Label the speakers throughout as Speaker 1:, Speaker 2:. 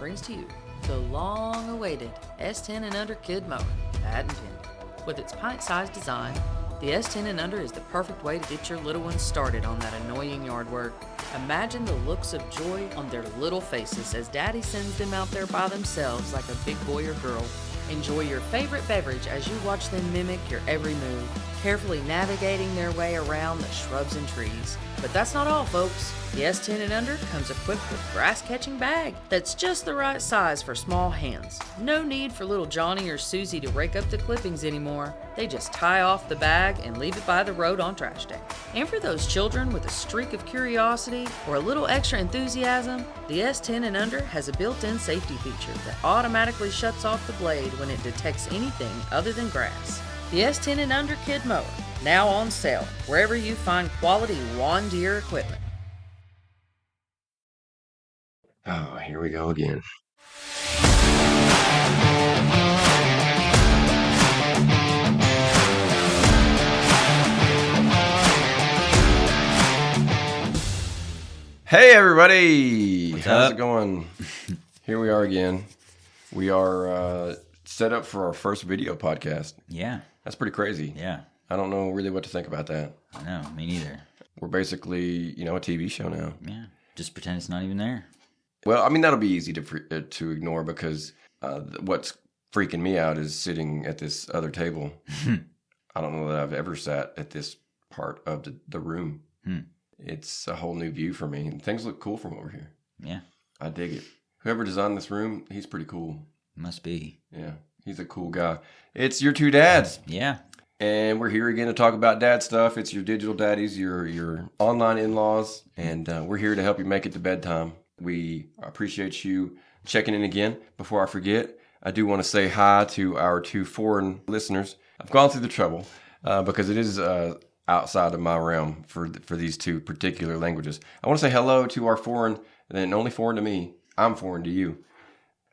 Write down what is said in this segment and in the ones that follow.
Speaker 1: brings to you the long-awaited S10 and Under Kid Mower, patent pending. With its pint-sized design, the S10 and Under is the perfect way to get your little ones started on that annoying yard work. Imagine the looks of joy on their little faces as Daddy sends them out there by themselves like a big boy or girl. Enjoy your favorite beverage as you watch them mimic your every move, carefully navigating their way around the shrubs and trees. But that's not all, folks. The S10 and Under comes equipped with grass-catching bag that's just the right size for small hands. No need for little Johnny or Susie to rake up the clippings anymore. They just tie off the bag and leave it by the road on trash day. And for those children with a streak of curiosity or a little extra enthusiasm, the S10 and Under has a built-in safety feature that automatically shuts off the blade when it detects anything other than grass. The S10 and Under Kid Mower, now on sale wherever you find quality lawn deer equipment.
Speaker 2: Oh, here we go again. Hey, everybody. How's it going? Here we are again. We are set up for our first video podcast.
Speaker 3: Yeah.
Speaker 2: That's pretty crazy.
Speaker 3: Yeah.
Speaker 2: I don't know really what to think about that.
Speaker 3: I know. Me neither.
Speaker 2: We're basically, a TV show now.
Speaker 3: Yeah. Just pretend it's not even there.
Speaker 2: Well, I mean, that'll be easy to ignore because what's freaking me out is sitting at this other table. I don't know that I've ever sat at this part of the room. It's a whole new view for me. And things look cool from over here.
Speaker 3: Yeah.
Speaker 2: I dig it. Whoever designed this room, he's pretty cool.
Speaker 3: Must be.
Speaker 2: Yeah. He's a cool guy. It's your two dads.
Speaker 3: Yeah.
Speaker 2: And we're here again to talk about dad stuff. It's your digital daddies, your online in-laws. And we're here to help you make it to bedtime. We appreciate you checking in again. Before I forget, I do want to say hi to our two foreign listeners. I've gone through the trouble because it is outside of my realm for these two particular languages. I want to say hello to our foreign, and only foreign to me. I'm foreign to you.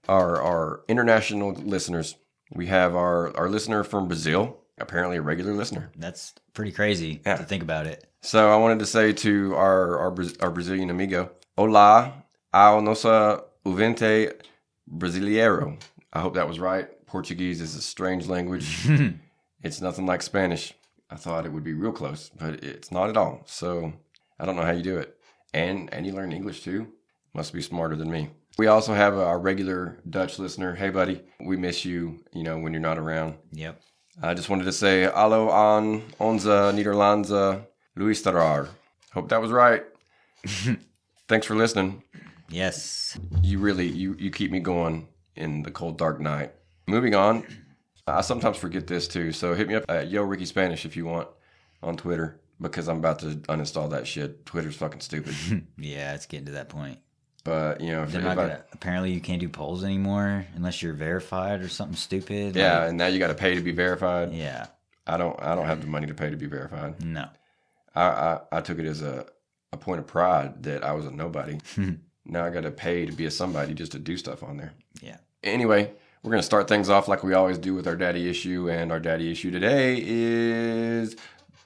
Speaker 2: Our international listeners. We have our listener from Brazil, apparently a regular listener.
Speaker 3: That's pretty crazy to think about it.
Speaker 2: So I wanted to say to our Brazilian amigo, Olá, ao nosso ouvinte brasileiro. I hope that was right. Portuguese is a strange language. It's nothing like Spanish. I thought it would be real close, but it's not at all. So I don't know how you do it. And you learn English too? Must be smarter than me. We also have our regular Dutch listener. Hey, buddy, we miss you, when you're not around.
Speaker 3: Yep.
Speaker 2: I just wanted to say, hallo aan onze Nederlandse luisteraar. Hope that was right. Thanks for listening.
Speaker 3: Yes.
Speaker 2: You really, you keep me going in the cold, dark night. Moving on. I sometimes forget this too, so hit me up at Yo Ricky Spanish if you want on Twitter, because I'm about to uninstall that shit. Twitter's fucking stupid.
Speaker 3: Yeah, it's getting to that point.
Speaker 2: But,
Speaker 3: apparently you can't do polls anymore unless you're verified or something stupid.
Speaker 2: Yeah, and now you got to pay to be verified.
Speaker 3: Yeah.
Speaker 2: I don't have the money to pay to be verified.
Speaker 3: No.
Speaker 2: I took it as a point of pride that I was a nobody. Now I got to pay to be a somebody just to do stuff on there.
Speaker 3: Yeah.
Speaker 2: Anyway, we're going to start things off like we always do with our daddy issue. And our daddy issue today is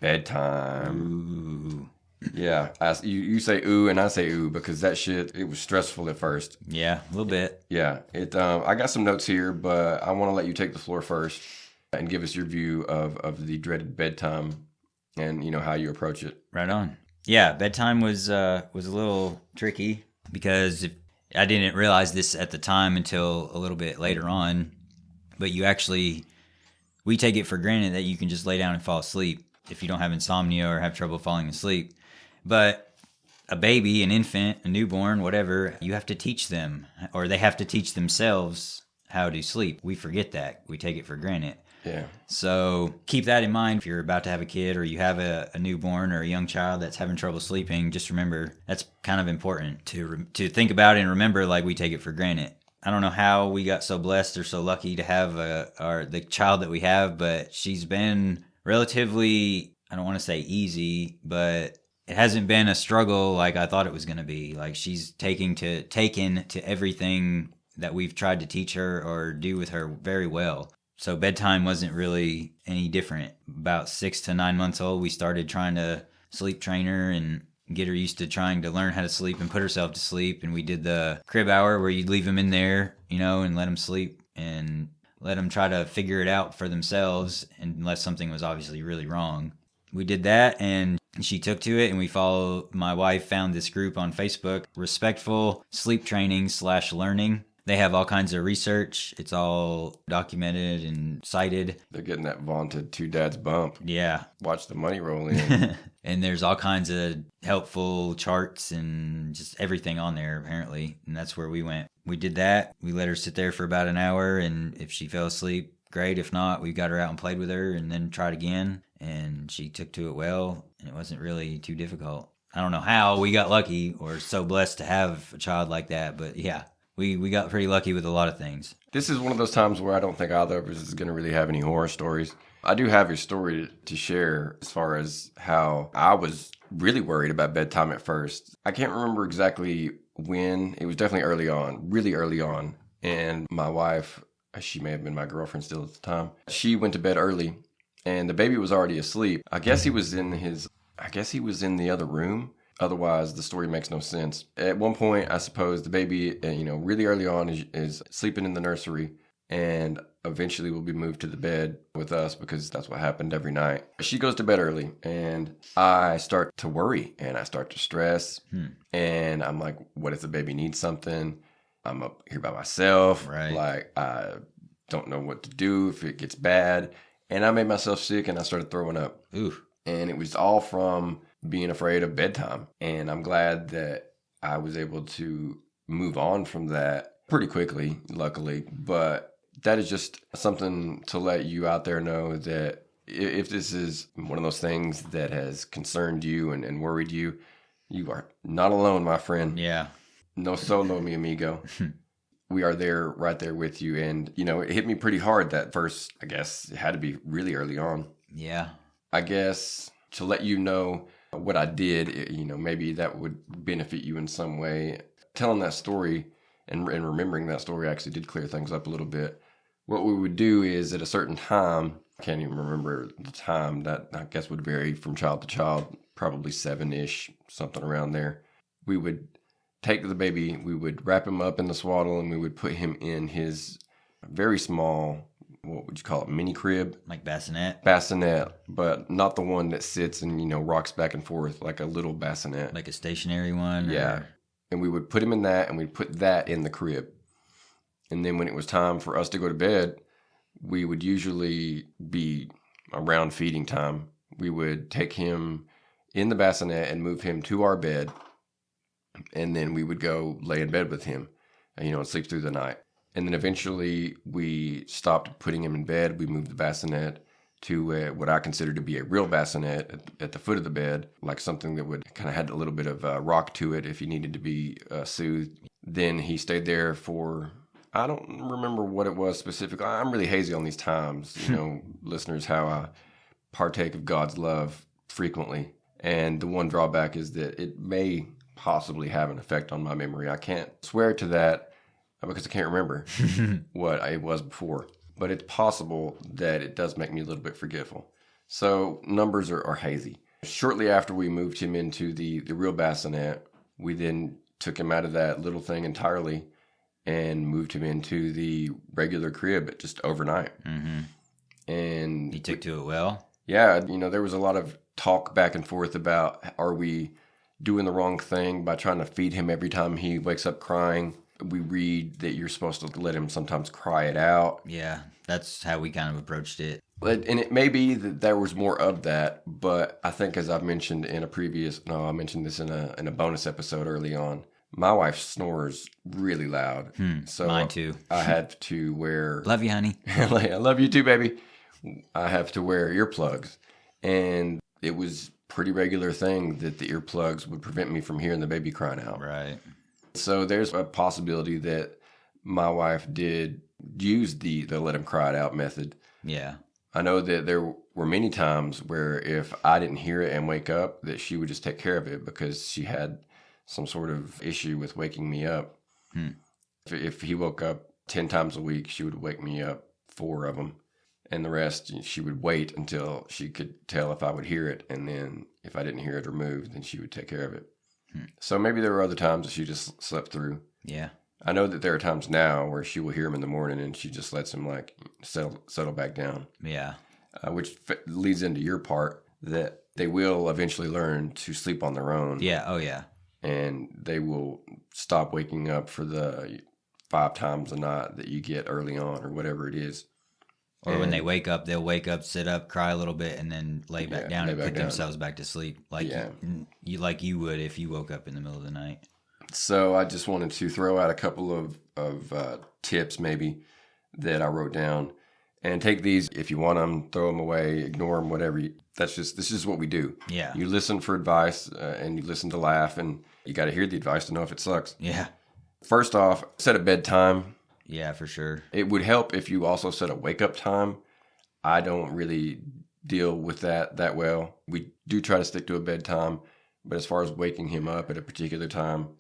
Speaker 2: bedtime.
Speaker 3: Ooh.
Speaker 2: Yeah. You say ooh and I say ooh because that shit, it was stressful at first.
Speaker 3: Yeah, a little bit.
Speaker 2: Yeah. I got some notes here, but I want to let you take the floor first and give us your view of the dreaded bedtime and, how you approach it.
Speaker 3: Right on. Yeah, bedtime was a little tricky because I didn't realize this at the time until a little bit later on. But we take it for granted that you can just lay down and fall asleep if you don't have insomnia or have trouble falling asleep. But a baby, an infant, a newborn, whatever, you have to teach them, or they have to teach themselves how to sleep. We forget that. We take it for granted.
Speaker 2: Yeah.
Speaker 3: So keep that in mind if you're about to have a kid or you have a newborn or a young child that's having trouble sleeping. Just remember that's kind of important to think about and remember, like we take it for granted. I don't know how we got so blessed or so lucky to have the child that we have, but she's been relatively, I don't want to say easy, but it hasn't been a struggle like I thought it was going to be. Like she's taken to everything that we've tried to teach her or do with her very well. So bedtime wasn't really any different. About 6 to 9 months old, we started trying to sleep train her, and get her used to trying to learn how to sleep and put herself to sleep. And we did the crib hour where you'd leave them in there, and let them sleep and let them try to figure it out for themselves, unless something was obviously really wrong. We did that, and she took to it, and my wife found this group on Facebook, Respectful Sleep Training / Learning. They have all kinds of research. It's all documented and cited.
Speaker 2: They're getting that vaunted two dads bump.
Speaker 3: Yeah.
Speaker 2: Watch the money roll in.
Speaker 3: And there's all kinds of helpful charts and just everything on there, apparently. And that's where we went. We did that. We let her sit there for about an hour, and if she fell asleep, great. If not, we got her out and played with her and then tried again. And she took to it well, and it wasn't really too difficult. I don't know how we got lucky or so blessed to have a child like that, but yeah, we got pretty lucky with a lot of things.
Speaker 2: This is one of those times where I don't think either of us is going to really have any horror stories. I do have a story to share as far as how I was really worried about bedtime at first. I can't remember exactly when. It was definitely early on, really early on. And my wife, she may have been my girlfriend still at the time, she went to bed early. And the baby was already asleep. I guess he was in the other room. Otherwise, the story makes no sense. At one point, I suppose the baby, really early on is sleeping in the nursery, and eventually will be moved to the bed with us because that's what happened every night. She goes to bed early, and I start to worry, and I start to stress. And I'm like, what if the baby needs something? I'm up here by myself.
Speaker 3: Right.
Speaker 2: Like, I don't know what to do if it gets bad. And I made myself sick, and I started throwing up.
Speaker 3: Ooh.
Speaker 2: And it was all from being afraid of bedtime. And I'm glad that I was able to move on from that pretty quickly, luckily. But that is just something to let you out there know that if this is one of those things that has concerned you and worried you, you are not alone, my friend.
Speaker 3: Yeah.
Speaker 2: No solo, mi amigo. We are there, right there with you. And, it hit me pretty hard that first, I guess, it had to be really early on.
Speaker 3: Yeah.
Speaker 2: I guess to let you know what I did, maybe that would benefit you in some way. Telling that story and remembering that story actually did clear things up a little bit. What we would do is at a certain time, I can't even remember the time, that I guess would vary from child to child, probably 7-ish, something around there. We would take the baby, we would wrap him up in the swaddle, and we would put him in his very small, what would you call it, mini crib?
Speaker 3: Like bassinet?
Speaker 2: Bassinet, but not the one that sits and, rocks back and forth, like a little bassinet.
Speaker 3: Like a stationary one?
Speaker 2: Yeah. And we would put him in that, and we'd put that in the crib. And then when it was time for us to go to bed, we would usually be around feeding time. We would take him in the bassinet and move him to our bed. And then we would go lay in bed with him, and sleep through the night. And then eventually we stopped putting him in bed. We moved the bassinet to what I consider to be a real bassinet at the foot of the bed, like something that would kind of had a little bit of rock to it if he needed to be soothed. Then he stayed there for, I don't remember what it was specifically. I'm really hazy on these times, listeners, how I partake of God's love frequently. And the one drawback is that it may possibly have an effect on my memory. I can't swear to that because I can't remember what it was before. But it's possible that it does make me a little bit forgetful. So numbers are hazy. Shortly after we moved him into the real bassinet, we then took him out of that little thing entirely and moved him into the regular crib just overnight.
Speaker 3: Mm-hmm.
Speaker 2: And
Speaker 3: he took to it well?
Speaker 2: Yeah, there was a lot of talk back and forth about, are we doing the wrong thing by trying to feed him every time he wakes up crying? We read that you're supposed to let him sometimes cry it out.
Speaker 3: Yeah, that's how we kind of approached it.
Speaker 2: And it may be that there was more of that, but I think, as I've mentioned in I mentioned this in a bonus episode early on, my wife snores really loud. So
Speaker 3: mine too.
Speaker 2: I had to wear...
Speaker 3: Love you, honey.
Speaker 2: I love you too, baby. I have to wear earplugs. And it was pretty regular thing that the earplugs would prevent me from hearing the baby crying out.
Speaker 3: Right.
Speaker 2: So there's a possibility that my wife did use the let him cry it out method.
Speaker 3: Yeah.
Speaker 2: I know that there were many times where if I didn't hear it and wake up, that she would just take care of it because she had some sort of issue with waking me up. If he woke up 10 times a week, she would wake me up 4 of them. and the rest she would wait until she could tell if I would hear it, and then if I didn't hear it or move, then she would take care of it. So maybe there were other times that she just slept through.
Speaker 3: Yeah.
Speaker 2: I know that there are times now where she will hear him in the morning and she just lets him like settle back down.
Speaker 3: Yeah.
Speaker 2: Which leads into your part that they will eventually learn to sleep on their own.
Speaker 3: Yeah. Oh, yeah.
Speaker 2: And they will stop waking up for the 5 times a night that you get early on or whatever it is.
Speaker 3: Or when they wake up, they'll wake up, sit up, cry a little bit, and then lay back down and put themselves back to sleep, like you would if you woke up in the middle of the night. So
Speaker 2: I just wanted to throw out a couple of tips maybe that I wrote down, and take these if you want them, throw them away, ignore them, whatever. This is what we do.
Speaker 3: Yeah. You
Speaker 2: listen for advice and you listen to laugh, and you got to hear the advice to know if it sucks.
Speaker 3: Yeah.
Speaker 2: First off, set a bedtime.
Speaker 3: Yeah, for sure.
Speaker 2: It would help if you also set a wake up time. I don't really deal with that well. We do try to stick to a bedtime, but as far as waking him up at a particular time,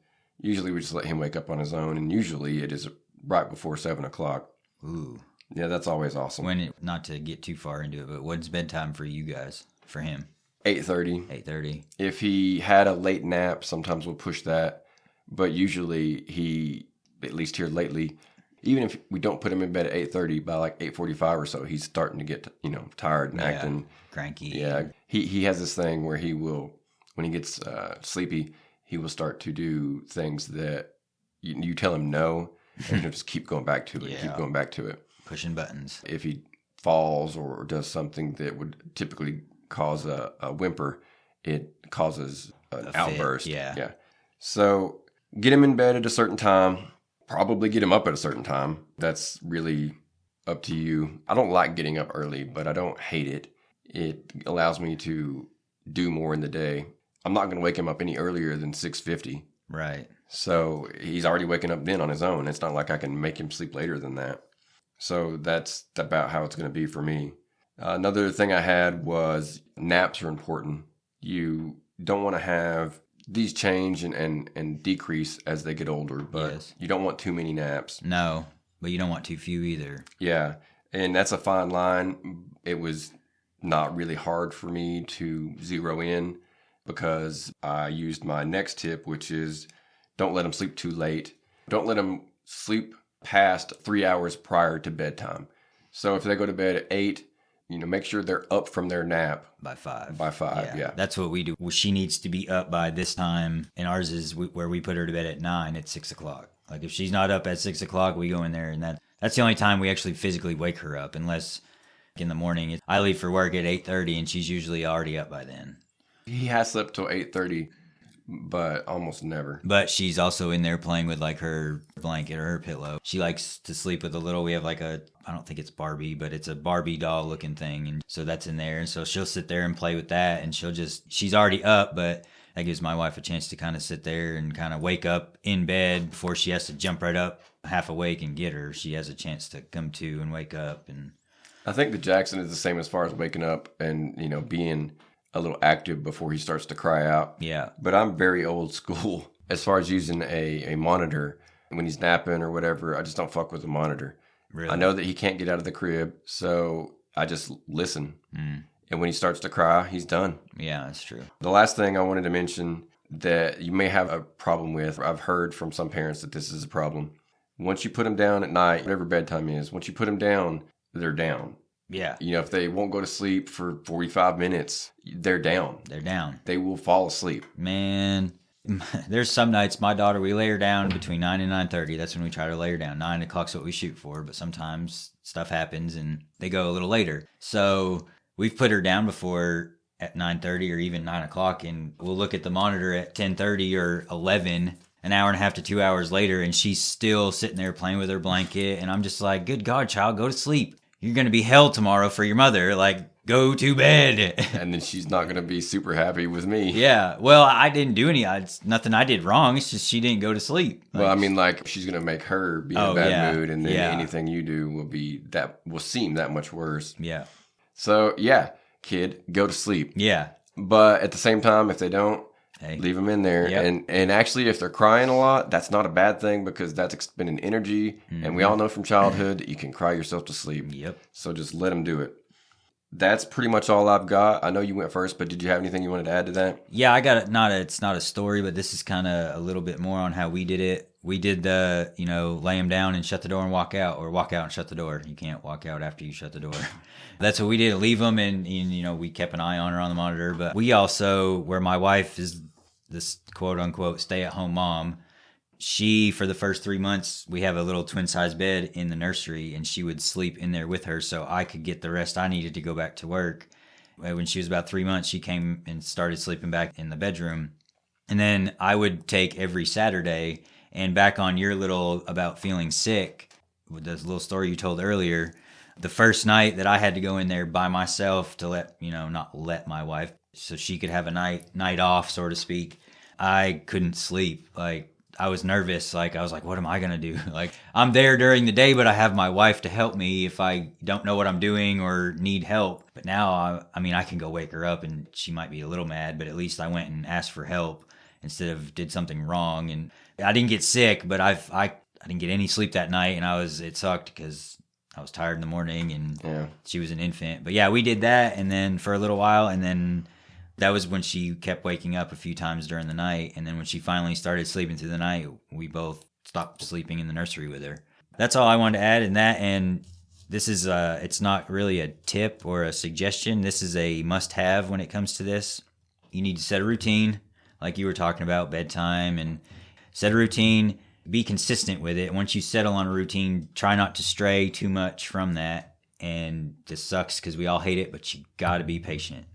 Speaker 2: usually we just let him wake up on his own, and usually it is right before 7 o'clock.
Speaker 3: Ooh.
Speaker 2: Yeah, that's always awesome.
Speaker 3: Not to get too far into it, but what's bedtime for you guys, for him?
Speaker 2: 8:30.
Speaker 3: 8:30.
Speaker 2: If he had a late nap, sometimes we'll push that, but usually he, at least here lately, even if we don't put him in bed at 8:30, by like 8:45 or so, he's starting to get, tired and acting
Speaker 3: cranky.
Speaker 2: Yeah. He has this thing where he will, when he gets sleepy, he will start to do things that you tell him no, and he'll just keep going back to it, keep going back to it.
Speaker 3: Pushing buttons.
Speaker 2: If he falls or does something that would typically cause a whimper, it causes an outburst. Yeah. So get him in bed at a certain time. Probably get him up at a certain time. That's really up to you. I don't like getting up early, but I don't hate it. It allows me to do more in the day. I'm not going to wake him up any earlier than 6:50.
Speaker 3: Right.
Speaker 2: So he's already waking up then on his own. It's not like I can make him sleep later than that. So that's about how it's going to be for me. Another thing I had was naps are important. You don't want to have these change and decrease as they get older, but you don't want too many naps.
Speaker 3: No, but you don't want too few either.
Speaker 2: Yeah, and that's a fine line. It was not really hard for me to zero in because I used my next tip, which is don't let them sleep too late. Don't let them sleep past 3 hours prior to bedtime. So if they go to bed at 8, make sure they're up from their nap
Speaker 3: by 5.
Speaker 2: By 5, yeah.
Speaker 3: That's what we do. Well, she needs to be up by this time, and ours is where we put her to bed at 9 at 6 o'clock. Like if she's not up at 6 o'clock, we go in there, and that's the only time we actually physically wake her up, unless in the morning. I leave for work at 8:30, and she's usually already up by then.
Speaker 2: He has slept till 8:30. But almost never.
Speaker 3: But she's also in there playing with like her blanket or her pillow. She likes to sleep with we have like I don't think it's Barbie, but it's a Barbie doll looking thing. And so that's in there. And so she'll sit there and play with that. And she's already up, but that gives my wife a chance to kind of sit there and kind of wake up in bed before she has to jump right up half awake and get her. She has a chance to come to and wake up. And
Speaker 2: I think the Jackson is the same as far as waking up and, being a little active before he starts to cry out.
Speaker 3: Yeah.
Speaker 2: But I'm very old school as far as using a monitor when he's napping or whatever. I just don't fuck with the monitor.
Speaker 3: Really?
Speaker 2: I know that he can't get out of the crib, so I just listen. And when he starts to cry, he's done.
Speaker 3: Yeah, that's true.
Speaker 2: The last thing I wanted to mention that you may have a problem with, I've heard from some parents that this is a problem. Once you put them down at night, whatever bedtime is, once you put them down, they're down.
Speaker 3: Yeah.
Speaker 2: If they won't go to sleep for 45 minutes, they're down.
Speaker 3: They're down.
Speaker 2: They will fall asleep.
Speaker 3: Man, there's some nights my daughter, we lay her down between 9 and 9:30. That's when we try to lay her down. 9 o'clock's what we shoot for, but sometimes stuff happens and they go a little later. So we've put her down before at 9:30 or even 9 o'clock, and we'll look at the monitor at 10:30 or 11, an hour and a half to 2 hours later, and she's still sitting there playing with her blanket. And I'm just like, good God, child, go to sleep. You're going to be hell tomorrow for your mother. Like, go to bed.
Speaker 2: And then she's not going to be super happy with me.
Speaker 3: Yeah. Well, I didn't do it's nothing I did wrong. It's just she didn't go to sleep.
Speaker 2: Well, I mean, like, she's going to make her be in a bad mood, and then anything you do will seem that much worse.
Speaker 3: Yeah.
Speaker 2: So, yeah, kid, go to sleep.
Speaker 3: Yeah.
Speaker 2: But at the same time, if they don't,
Speaker 3: Hey.
Speaker 2: Leave them in there.
Speaker 3: Yep.
Speaker 2: And actually, if they're crying a lot, that's not a bad thing because that's expending energy. And we all know from childhood that you can cry yourself to sleep.
Speaker 3: Yep.
Speaker 2: So just let them do it. That's pretty much all I've got. I know you went first, but did you have anything you wanted to add to that?
Speaker 3: Yeah, I got it. It's not a story, but this is kind of a little bit more on how we did it. We did the, lay them down and shut the door and walk out, or walk out and shut the door. You can't walk out after you shut the door. That's what we did. Leave them, and we kept an eye on her on the monitor. But we also, where my wife is this quote unquote stay at home mom, she, for the first 3 months, we have a little twin size bed in the nursery, and she would sleep in there with her so I could get the rest I needed to go back to work. When she was about 3 months, she came and started sleeping back in the bedroom. And then I would take every Saturday, and back on your little about feeling sick, with this little story you told earlier, the first night that I had to go in there by myself to not let my wife, so she could have a night off, so to speak, I couldn't sleep. Like, I was nervous. Like, I was like, what am I going to do? Like, I'm there during the day, but I have my wife to help me if I don't know what I'm doing or need help. But now, I can go wake her up and she might be a little mad, but at least I went and asked for help instead of did something wrong. And I didn't get sick, but I didn't get any sleep that night, and it sucked because I was tired in the morning and she was an infant. But yeah, we did that, and then for a little while, and then that was when she kept waking up a few times during the night. And then when she finally started sleeping through the night, we both stopped sleeping in the nursery with her. That's all I wanted to add in that. And this is, it's not really a tip or a suggestion. This is a must-have when it comes to this. You need to set a routine, like you were talking about, bedtime, and set a routine. Be consistent with it. Once you settle on a routine, try not to stray too much from that. And this sucks because we all hate it, but you got to be patient.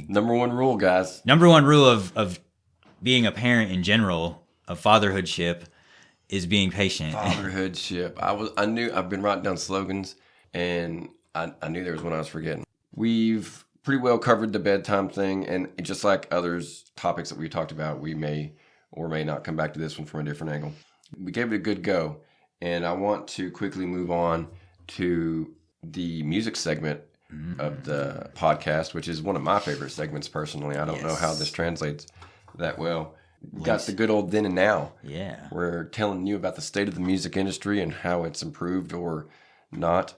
Speaker 2: Number one rule, guys.
Speaker 3: Number one rule of being a parent in general, of fatherhoodship, is being patient.
Speaker 2: Fatherhoodship. I've been writing down slogans, and I knew there was one I was forgetting. We've pretty well covered the bedtime thing, and just like others topics that we talked about, we may or may not come back to this one from a different angle. We gave it a good go, and I want to quickly move on to the music segment of the podcast, which is one of my favorite segments personally. I don't know how this translates that well. We've got the good old then and now.
Speaker 3: Yeah.
Speaker 2: We're telling you about the state of the music industry and how it's improved or not.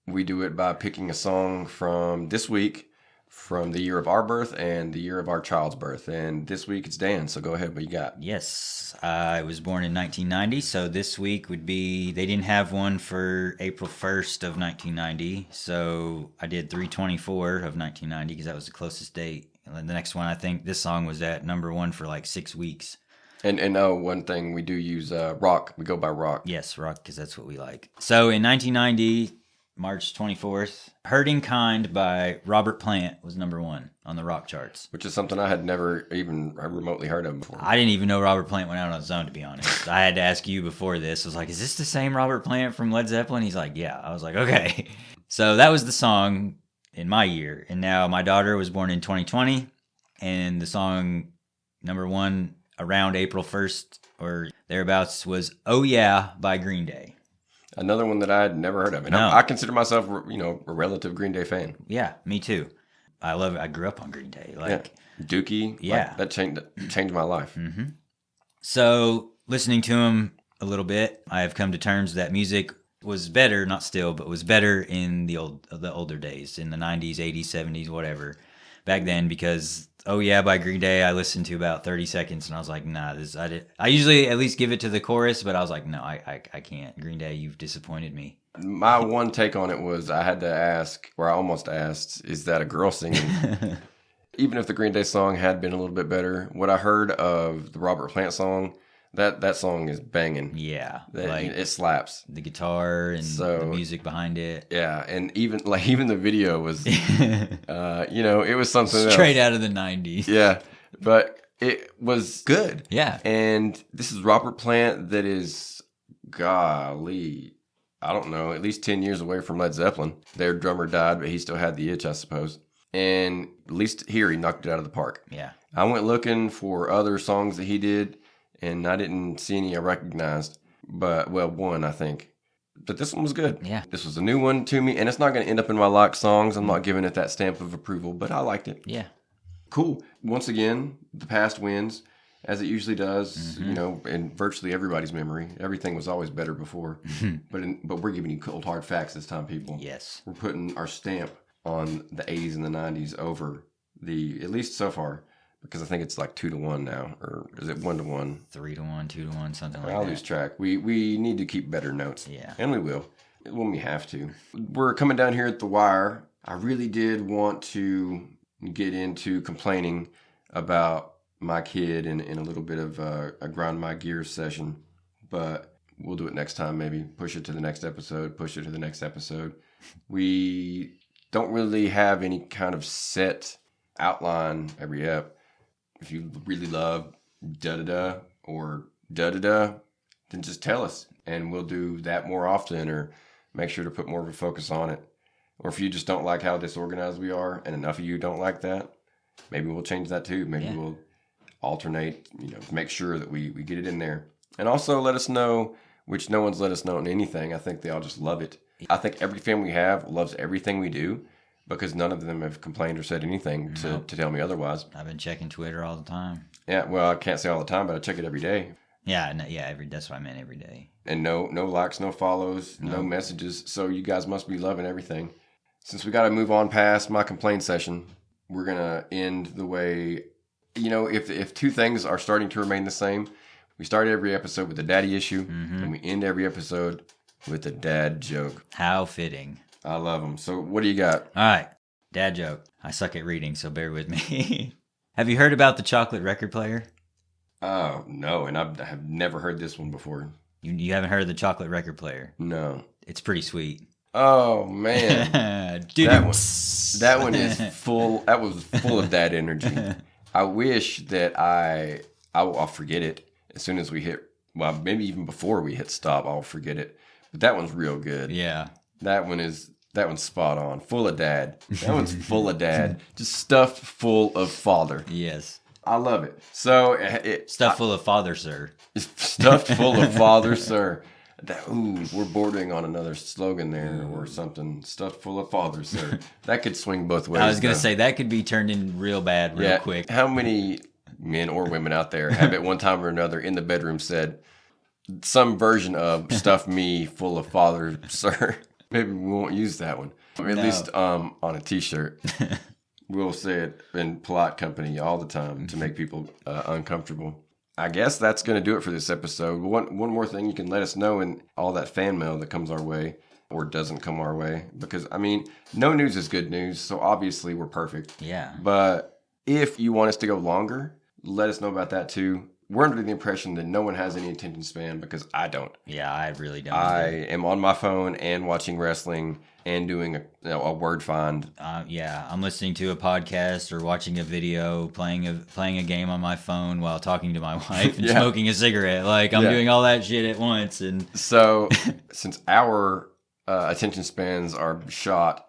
Speaker 2: We do it by picking a song from this week, from the year of our birth and the year of our child's birth. And this week it's Dan, so go ahead. What you got?
Speaker 3: Yes, I was born in 1990, so this week would be, they didn't have one for April 1st of 1990, so I did 3/24 of 1990 because that was the closest date. And then the next one, I think this song was at number one for like 6 weeks.
Speaker 2: And one thing, we do use rock. We go by rock.
Speaker 3: Yes, rock, because that's what we like. So in 1990, March 24th, Hurting Kind by Robert Plant was number one on the rock charts.
Speaker 2: Which is something I had never even remotely heard of before.
Speaker 3: I didn't even know Robert Plant went out on his own, to be honest. I had to ask you before this. I was like, is this the same Robert Plant from Led Zeppelin? He's like, yeah. I was like, okay. So that was the song in my year. And now my daughter was born in 2020, and the song number one around April 1st or thereabouts was Oh Yeah by Green Day.
Speaker 2: Another one that I had never heard of. And
Speaker 3: No.
Speaker 2: I consider myself, a relative Green Day fan.
Speaker 3: Yeah, me too. I love it. I grew up on Green Day.
Speaker 2: Dookie.
Speaker 3: Yeah.
Speaker 2: That changed my life.
Speaker 3: Mm-hmm. So listening to him a little bit, I have come to terms that music was better, not still, but was better in the older days, in the 90s, 80s, 70s, whatever, back then, because Oh Yeah by Green Day, I listened to about 30 seconds, and I was like, nah, I usually at least give it to the chorus, but I was like, no, I can't. Green Day, you've disappointed me.
Speaker 2: My one take on it was I had to ask, or I almost asked, is that a girl singing? Even if the Green Day song had been a little bit better, what I heard of the Robert Plant song, that song is banging.
Speaker 3: Yeah.
Speaker 2: It slaps.
Speaker 3: The guitar and the music behind it.
Speaker 2: Yeah, and even the video was, it was something
Speaker 3: straight
Speaker 2: else.
Speaker 3: out of the 90s.
Speaker 2: Yeah, but it was good.
Speaker 3: Yeah.
Speaker 2: And this is Robert Plant that is, golly, I don't know, at least 10 years away from Led Zeppelin. Their drummer died, but he still had the itch, I suppose. And at least here he knocked it out of the park.
Speaker 3: Yeah.
Speaker 2: I went looking for other songs that he did, and I didn't see any I recognized. But, one, I think. But this one was good.
Speaker 3: Yeah.
Speaker 2: This was a new one to me, and it's not going to end up in my locked songs. I'm not giving it that stamp of approval, but I liked it.
Speaker 3: Yeah.
Speaker 2: Cool. Once again, the past wins, as it usually does, in virtually everybody's memory. Everything was always better before. But we're giving you cold, hard facts this time, people.
Speaker 3: Yes.
Speaker 2: We're putting our stamp on the 80s and the 90s over at least so far, because I think it's like 2-1 now, or is it 1-1?
Speaker 3: 3-1, 2-1, something like that.
Speaker 2: I'll lose track. We need to keep better notes.
Speaker 3: Yeah.
Speaker 2: And we will when we have to. We're coming down here at the wire. I really did want to get into complaining about my kid in a little bit of a grind my gears session, but we'll do it next time. Maybe push it to the next episode. We don't really have any kind of set outline every ep. If you really love da-da-da or da-da-da, then just tell us and we'll do that more often, or make sure to put more of a focus on it. Or if you just don't like how disorganized we are and enough of you don't like that, maybe we'll change that too. Maybe we'll alternate, make sure that we get it in there. And also let us know, which no one's let us know on anything. I think they all just love it. I think every fan we have loves everything we do, because none of them have complained or said anything to tell me otherwise.
Speaker 3: I've been checking Twitter all the time.
Speaker 2: Yeah, well, I can't say all the time, but I check it every day.
Speaker 3: Yeah, that's what I meant, every day.
Speaker 2: And no likes, no follows, no messages. So you guys must be loving everything. Since we got to move on past my complaint session, we're going to end the way, if two things are starting to remain the same, we start every episode with a daddy issue, and we end every episode with a dad joke.
Speaker 3: How fitting.
Speaker 2: I love them. So what do you got?
Speaker 3: All right, dad joke. I suck at reading, so bear with me. Have you heard about the chocolate record player?
Speaker 2: Oh, no, and I have never heard this one before.
Speaker 3: You haven't heard of the chocolate record player?
Speaker 2: No.
Speaker 3: It's pretty sweet.
Speaker 2: Oh, man. That one is full. That was full of dad energy. I wish that I'll forget it as soon as we hit, well, maybe even before we hit stop, I'll forget it. But that one's real good.
Speaker 3: Yeah. That one's
Speaker 2: spot on. Full of dad. That one's full of dad. Just stuffed full of father.
Speaker 3: Yes.
Speaker 2: I love it. So
Speaker 3: stuffed full of father, sir.
Speaker 2: Stuffed full of father, sir. We're bordering on another slogan there or something. Stuffed full of father, sir. That could swing both ways.
Speaker 3: I was going to say, that could be turned in real bad real quick.
Speaker 2: How many men or women out there have at one time or another in the bedroom said some version of stuff me full of father, sir? Maybe we won't use that one. Or at least on a t-shirt. We'll say it in polite company all the time to make people uncomfortable. I guess that's going to do it for this episode. One more thing, you can let us know in all that fan mail that comes our way or doesn't come our way. Because, no news is good news, so obviously we're perfect.
Speaker 3: Yeah.
Speaker 2: But if you want us to go longer, let us know about that too. We're under the impression that no one has any attention span, because I don't.
Speaker 3: Yeah, I really don't.
Speaker 2: I am on my phone and watching wrestling and doing a word find.
Speaker 3: I'm listening to a podcast or watching a video, playing a game on my phone while talking to my wife and smoking a cigarette. Like, I'm doing all that shit at once. And so,
Speaker 2: since our attention spans are shot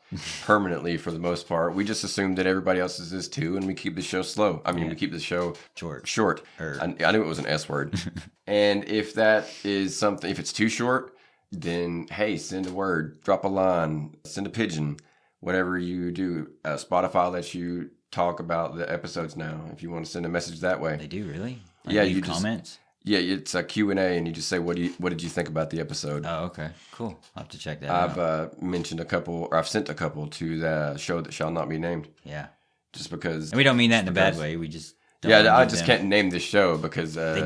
Speaker 2: permanently for the most part, we just assume that everybody else's is too, and we keep the show slow. We keep the show short. I knew it was an S word. And if that is something, if it's too short, then hey, send a word, drop a line, send a pigeon, whatever you do. Spotify lets you talk about the episodes now if you want to send a message that way.
Speaker 3: They do, really?
Speaker 2: Leave
Speaker 3: comments?
Speaker 2: Yeah, it's a Q&A, and you just say, what did you think about the episode?
Speaker 3: Oh, okay. Cool. I'll have to check that out.
Speaker 2: I've sent a couple to the show that shall not be named.
Speaker 3: Yeah.
Speaker 2: Just because.
Speaker 3: And we don't mean that in a bad way. We just don't
Speaker 2: I just can't name this show because
Speaker 3: they're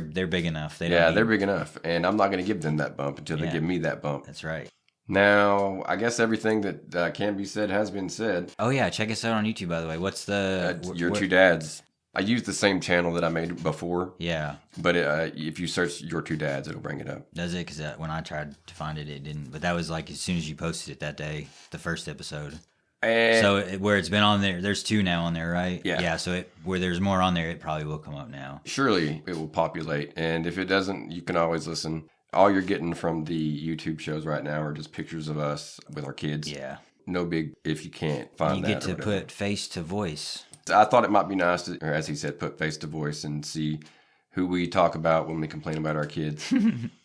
Speaker 3: big enough.
Speaker 2: They're big enough, and I'm not going to give them that bump until they give me that bump.
Speaker 3: That's right.
Speaker 2: Now, I guess everything that can be said has been said.
Speaker 3: Oh yeah, check us out on YouTube, by the way. What's the
Speaker 2: Your Two Dads? I used the same channel that I made before.
Speaker 3: Yeah. But
Speaker 2: if you search Your Two Dads, it'll bring it up.
Speaker 3: Does it? Because when I tried to find it, it didn't. But that was like as soon as you posted it that day, the first episode. So where it's been on there, there's 2 now on there, right?
Speaker 2: Yeah.
Speaker 3: Yeah, so where there's more on there, it probably will come up now.
Speaker 2: Surely it will populate. And if it doesn't, you can always listen. All you're getting from the YouTube shows right now are just pictures of us with our kids.
Speaker 3: Yeah.
Speaker 2: No big if you can't find that.
Speaker 3: You get to put face to voice.
Speaker 2: I thought it might be nice to, or as he said, put face to voice and see who we talk about when we complain about our kids.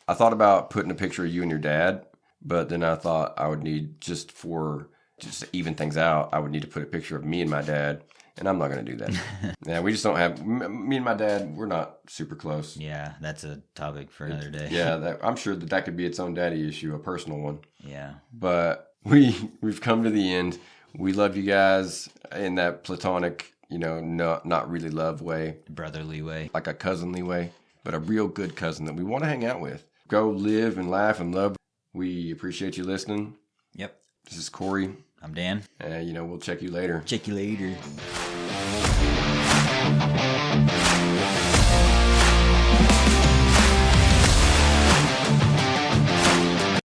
Speaker 2: I thought about putting a picture of you and your dad, but then I thought I would need, just to even things out, I would need to put a picture of me and my dad and I'm not going to do that. Yeah, we just don't have. Me and my dad, we're not super close.
Speaker 3: Yeah, that's a topic for another day.
Speaker 2: Yeah, I'm sure that could be its own daddy issue, a personal one.
Speaker 3: Yeah.
Speaker 2: But we've come to the end. We love you guys in that platonic, not really love way,
Speaker 3: Brotherly way.
Speaker 2: like a cousinly way, but a real good cousin that we want to hang out with. Go live and laugh and love. We appreciate you listening.
Speaker 3: Yep.
Speaker 2: This is Corey.
Speaker 3: I'm Dan.
Speaker 2: And, we'll check you later.
Speaker 3: Check you later.